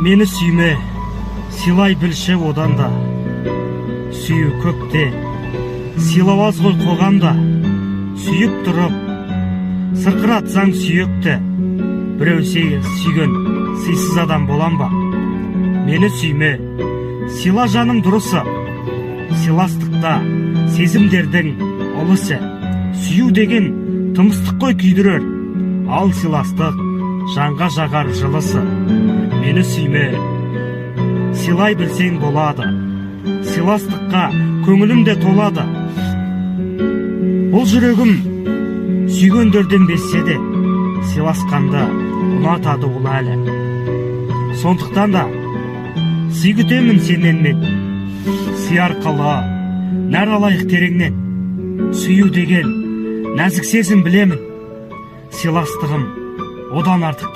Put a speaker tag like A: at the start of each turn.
A: Мені сүйме, сыйлай білші одан да. Сүйу көкте, сыйлаваз ғой қоғамда. Сүйіп тұрып, сырқыратсаң сүйекті. Біреу сүйген сыйсыз адам болам ба? Мені сүйме, сыйла жаным дұрысы. Сыйластықта сезімдердің ұлысы. Сүйу деген тымыстық қой күйдірер. Ал сыйластық жанға жағар жылысы. Мені сүйме, сыйлай білсең болады. Сыйластыққа көңілім де толады. Бұл жүрегім сүйгендерден безсе де, сыйласқанды ұнатады ол әлі. Сондықтан да сый күтемін сенен мен. Сый арқылы нәр алайық тереңнен. Сүйу деген нәзік сезім білемін. Сыйластығым одан артық